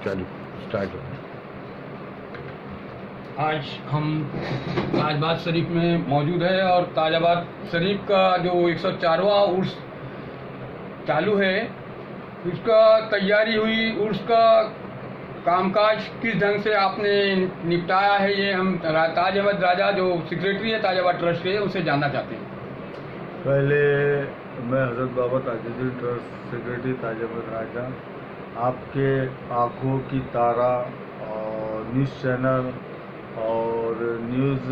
चालू स्टार्ट हो। आज हम ताजबाद शरीफ में मौजूद है और ताजबाद शरीफ का जो 104वां उर्स चालू है, उसका तैयारी हुई, उर्स का कामकाज किस ढंग से आपने निपटाया है, ये हम ताज अहमद राजा जो सेक्रेटरी है ताजाबाद ट्रस्ट के, उनसे जानना चाहते हैं। पहले मैं हज़रत बाबा ताजुद्दीन ट्रस्ट सेक्रेटरी ताज अहमद राजा आपके आँखों की तारा और न्यूज़ चैनल और न्यूज़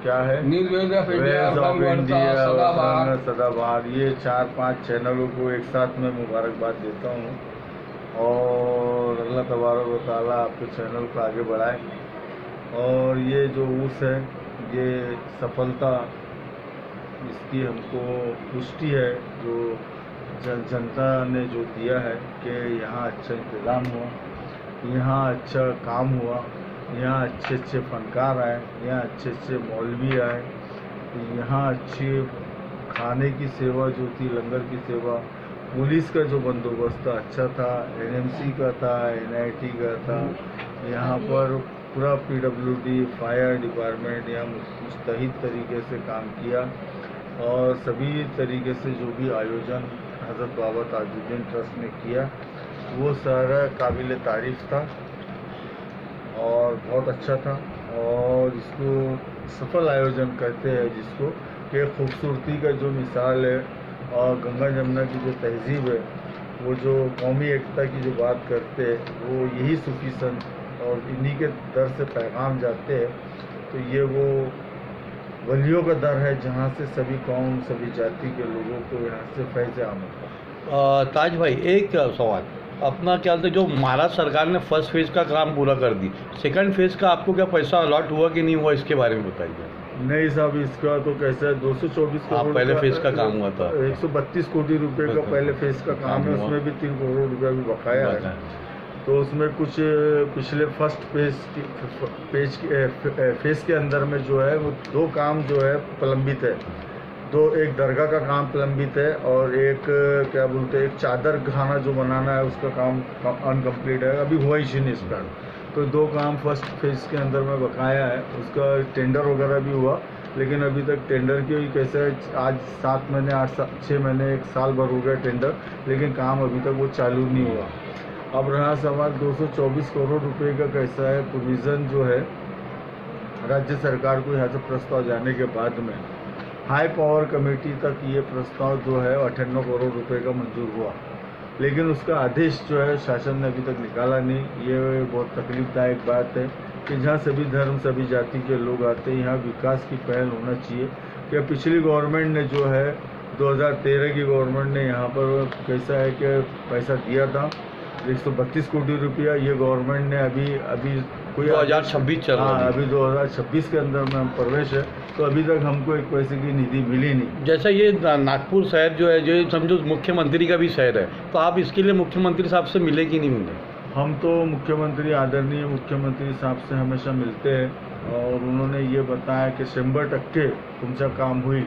क्या है न्यूज़ वेज ऑफ इंडिया सदाबहार, सदाबहार, ये 4-5 चैनलों को एक साथ में मुबारकबाद देता हूँ और अल्लाह तबारक व तआला आपके चैनल को आगे बढ़ाए। और ये जो उर्स है, ये सफलता इसकी हमको पुष्टि है जो जनता ने जो दिया है कि यहाँ अच्छा इंतज़ाम हुआ, यहाँ अच्छा काम हुआ, यहाँ अच्छे अच्छे फनकार आए, यहाँ अच्छे अच्छे मौलवी आए, यहाँ अच्छी खाने की सेवा जो थी, लंगर की सेवा, पुलिस का जो बंदोबस्त था अच्छा था, एनएमसी का था, एनआईटी का था, यहाँ पर पूरा पीडब्ल्यूडी फायर डिपार्टमेंट यहाँ मुस्तहिद तरीके से काम किया और सभी तरीके से जो भी आयोजन हज़रत बाबा ताजुद्दीन ट्रस्ट ने किया वो सारा काबिल तारीफ़ था और बहुत अच्छा था। और इसको सफल आयोजन कहते हैं जिसको कि खूबसूरती का जो मिसाल है और गंगा जमुना की जो तहजीब है, वो जो कौमी एकता की जो बात करते हैं, वो यही सूफी संत और इन्हीं के दर से पैगाम जाते हैं। तो ये वो वलियों का दर है जहाँ से सभी कौम, सभी जाति के लोगों को यहाँ से फैज़ आमद था। ताज भाई, एक सवाल, अपना क्या था, जो महाराष्ट्र सरकार ने फर्स्ट फेज़ का काम पूरा कर दी, सेकंड फेज़ का आपको क्या पैसा अलॉट हुआ कि नहीं हुआ, इसके बारे में बताइए। नहीं साहब, इसका तो कैसा है, 224 करोड़ पहले फेज़ का काम हुआ था, 132 कोटी रुपए का पहले फेज़ का काम है, उसमें भी 3 करोड़ रुपया भी बकाया है। तो उसमें कुछ पिछले फर्स्ट फेज़ के अंदर में जो है वो 2 काम जो है प्रलंबित है। एक दरगाह का काम प्रलंबित है और एक क्या बोलते हैं, एक चादर खाना जो बनाना है उसका काम अनकम्प्लीट है, अभी हुआ ही नहीं स्टार्ट। तो 2 काम फर्स्ट फेज़ के अंदर में बकाया है, उसका टेंडर वगैरह भी हुआ, लेकिन अभी तक टेंडर की कैसे है, आज 7 महीने 6 महीने 1 साल भर हो गया टेंडर, लेकिन काम अभी तक वो चालू नहीं हुआ। अब रहा सवाल 224 करोड़ रुपए का कैसा है प्रोविज़न जो है राज्य सरकार को यहाँ से प्रस्ताव जाने के बाद में हाई पावर कमेटी तक ये प्रस्ताव जो है 58 करोड़ रुपए का मंजूर हुआ, लेकिन उसका आदेश जो है शासन ने अभी तक निकाला नहीं। ये बहुत तकलीफदायक बात है कि जहाँ सभी धर्म, सभी जाति के लोग आते हैं, यहाँ विकास की पहल होना चाहिए। कि पिछली गवर्नमेंट ने जो है 2013 की गवर्नमेंट ने यहाँ पर कैसा है कि पैसा दिया था 132 कोटी रुपया, ये गवर्नमेंट ने अभी कोई 2026 चल रहा है, अभी 2026 के अंदर में हम प्रवेश है, तो अभी तक हमको एक पैसे की निधि मिली नहीं। जैसा ये नागपुर शहर जो है, जो समझो मुख्यमंत्री का भी शहर है, तो आप इसके लिए मुख्यमंत्री साहब से मिले कि नहीं मिले? हम तो मुख्यमंत्री, आदरणीय मुख्यमंत्री साहब से हमेशा मिलते हैं और उन्होंने ये बताया की 100% तुमचं काम होईल,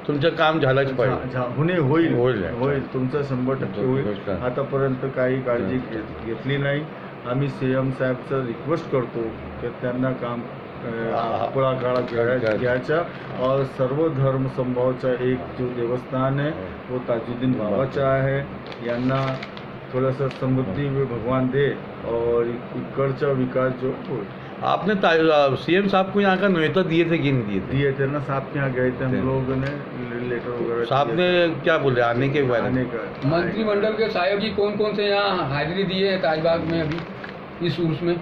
तुमचं काम झालंच पाहिजे, होईल तुमचं 100% होईल। आतापर्यंत काही काळजी घेतली नाही। आम्ही सीएम साहेबचं रिक्वेस्ट करतो की त्यांना काम पुढाकार घ्यायचा और सर्व धर्म समभावचा एक जो देवस्थान है वो ताजुद्दीन बाबाचा आहे, यांना थोडासा समृद्धि में भगवान दे और इकडचा विकास जो हो। आपने सीएम साहब को यहाँ का न्योता दिए थे कि नहीं दिए थे ना, साहब के यहाँ गए थे हम लोग ने, लेटर वगैरह। साहब ने क्या बोले आने के बारे में? मंत्रिमंडल के सहयोगी कौन कौन से यहाँ हाजिरी दिए हैं ताजबाग में अभी इस उर्स में?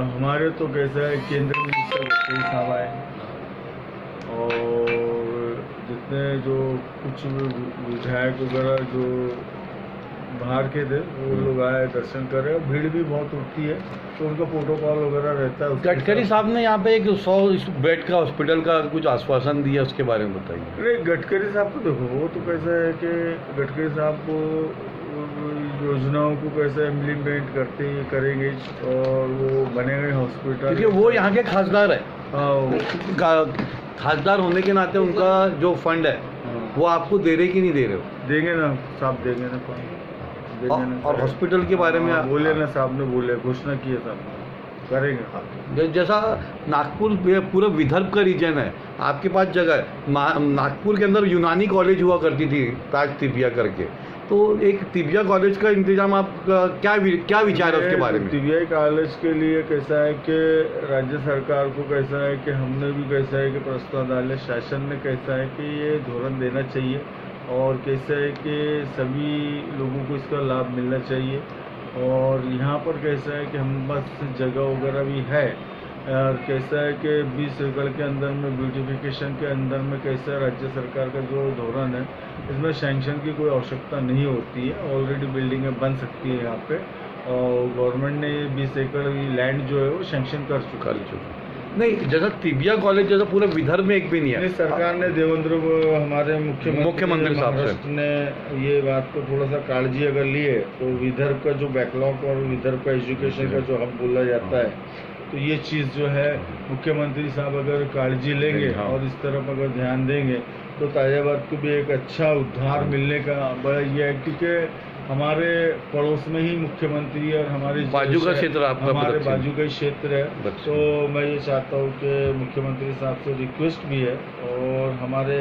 हमारे तो कैसा है, केंद्रीय मिनिस्टर वकील साहब आए और जितने जो कुछ विधायक वगैरह जो बाहर के थे वो लोग आए, दर्शन करे। भीड़ भी बहुत उठती है तो उनका प्रोटोकॉल वगैरह रहता है। गडकरी साहब ने यहाँ पे एक 100 बेड का हॉस्पिटल का कुछ आश्वासन दिया, उसके बारे में बताइए। नहीं, गडकरी साहब को देखो, वो तो कैसा है कि गडकरी साहब को योजनाओं को कैसे इम्प्लीमेंट करेंगे और वो बनेगा हॉस्पिटल, क्योंकि वो यहाँ के खासदार है। खासदार होने के नाते उनका जो फंड है वो आपको दे रहे कि नहीं दे रहे हो? देंगे ना साहब, देंगे ना। और हॉस्पिटल के बारे में बोले ना साहब ने, बोले घोषणा की है साहब ने, करेंगे। जैसा नागपुर पूरा विदर्भ का रीजन है, आपके पास जगह है। नागपुर के अंदर यूनानी कॉलेज हुआ करती थी, ताज तिबिया करके, तो एक तिबिया कॉलेज का इंतजाम आप क्या विचार है उसके बारे में? तिबिया कॉलेज के लिए कैसा है कि राज्य सरकार को कैसा है कि हमने भी कैसा है कि प्रस्ताव डाले, शासन ने कैसा है कि ये धोरण देना चाहिए और कैसा है कि सभी लोगों को इसका लाभ मिलना चाहिए। और यहाँ पर कैसा है कि हम बस जगह वगैरह भी है, और कैसा है कि 20 एकड़ के अंदर में ब्यूटिफिकेशन के अंदर में कैसा है राज्य सरकार का जो धोरण है, इसमें सैंक्शन की कोई आवश्यकता नहीं होती है, ऑलरेडी बिल्डिंगें बन सकती है यहाँ पे। और गवर्नमेंट ने 20 एकड़ लैंड जो है वो सैंक्शन कर चुका है। नहीं, जैसा तिबिया कॉलेज जैसा पूरे विदर्भ में एक भी नहीं है। सरकार ने देवेंद्र हमारे मुख्यमंत्री साहब ने ये बात को थोड़ा सा काळजी अगर लिए तो विदर्भ का जो बैकलॉग और विदर्भ का एजुकेशन का जो हब बोला जाता है, तो ये चीज़ जो है मुख्यमंत्री साहब अगर काळजी लेंगे और इस तरफ अगर ध्यान देंगे तो ताज़ाबाद को भी एक अच्छा उद्धार मिलने का बड़ा ये है, क्योंकि हमारे पड़ोस में ही मुख्यमंत्री और हमारे बाजू का क्षेत्र, हमारे बाजू का क्षेत्र है। तो मैं ये चाहता हूँ कि मुख्यमंत्री साहब से रिक्वेस्ट भी है, और हमारे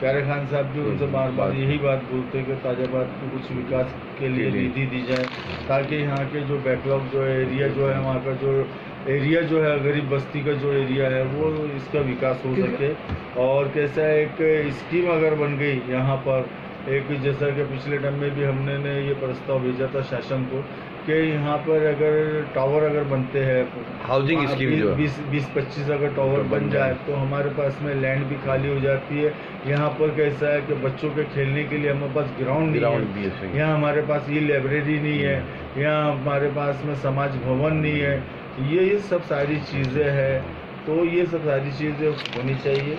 प्यारे खान साहब भी उनसे बार बार यही बात बोलते हैं कि ताज़ाबाद को कुछ विकास के लिए निधि दी जाए, ताकि यहाँ के जो बैकलॉग जो एरिया जो है, वहाँ का जो एरिया जो है गरीब बस्ती का जो एरिया है वो इसका विकास हो सके। और कैसा एक स्कीम अगर बन गई यहाँ पर, एक जैसा कि पिछले टाइम में भी हमने ये प्रस्ताव भेजा था शासन को कि यहाँ पर अगर टावर अगर बनते हैं, हाउसिंग स्कीम जो 20-25 अगर टावर बन जाए तो हमारे पास में लैंड भी खाली हो जाती है। यहाँ पर कैसा है कि बच्चों के खेलने के लिए हमारे पास ग्राउंड नहीं है, यहाँ हमारे पास ये लाइब्रेरी नहीं है, यहाँ हमारे पास में समाज भवन नहीं है, ये सब सारी चीज़ें हैं। तो ये सब सारी चीज़ें होनी चाहिए।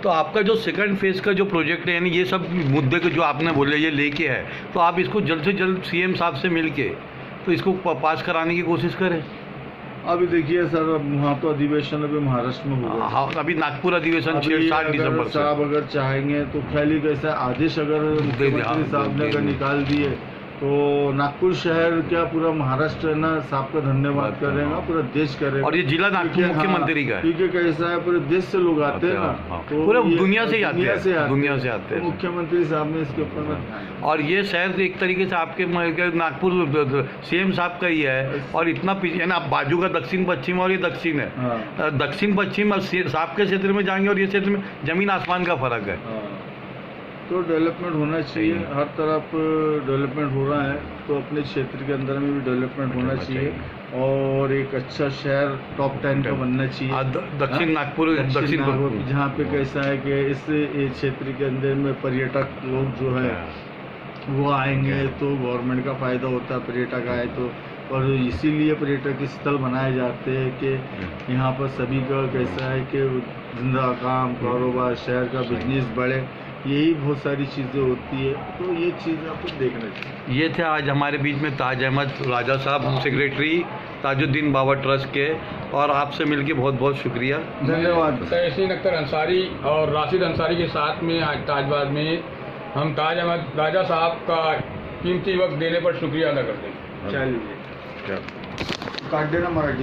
तो आपका जो सेकंड फेज का जो प्रोजेक्ट है, यानी ये सब मुद्दे को जो आपने बोले ये लेके है, तो आप इसको जल्द से जल्द सीएम साहब से मिलके तो इसको पास कराने की कोशिश करें। अभी देखिए सर, वहाँ तो अधिवेशन अभी महाराष्ट्र में होगा। हाँ, अभी नागपुर अधिवेशन 7 दिसंबर से। साहब अगर चाहेंगे तो खाली कैसा आदेश अगर मुख्यमंत्री साहब ने अगर निकाल दिए तो नागपुर शहर क्या पूरा महाराष्ट्र है ना साहब का धन्यवाद करेगा, पूरा देश करेगा। और ये जिला नागपुर मुख्यमंत्री का है, क्योंकि कैसा है पूरे देश से लोग आते हैं ना, तो पूरे दुनिया से आते हैं। मुख्यमंत्री साहब ने इसके ऊपर, और ये शहर एक तरीके से आपके नागपुर सीएम साहब का ही है। और इतना पीछे ना, बाजू का दक्षिण पश्चिम और ये दक्षिण है, दक्षिण पश्चिम साहब के क्षेत्र में जाएंगे और ये क्षेत्र में जमीन आसमान का फर्क है। तो डेवलपमेंट होना चाहिए, हर तरफ डेवलपमेंट हो रहा है, तो अपने क्षेत्र के अंदर में भी डेवलपमेंट होना चाहिए और एक अच्छा शहर टॉप 10 का बनना चाहिए। दक्षिण नागपुर जहाँ पे कैसा है कि इस क्षेत्र के अंदर में पर्यटक लोग जो है वो आएंगे तो गवर्नमेंट का फ़ायदा होता है, पर्यटक आए तो। और इसीलिए पर्यटक स्थल बनाए जाते हैं कि यहाँ पर सभी का कैसा है कि धंधा काम कारोबार शहर का बिजनेस बढ़े, यही बहुत सारी चीज़ें होती है। तो ये चीज़ आपको देखना चाहिए। ये थे आज हमारे बीच में ताज अहमद राजा साहब, सेक्रेटरी ताजुद्दीन बाबा ट्रस्ट के, और आपसे मिलके बहुत बहुत शुक्रिया, धन्यवाद। तहसीन अख्तर अंसारी और राशिद अंसारी के साथ में आज ताजबाद में हम ताज अहमद राजा साहब का कीमती वक्त देने पर शुक्रिया अदा करते हैं। चलिए काट देना मराठी।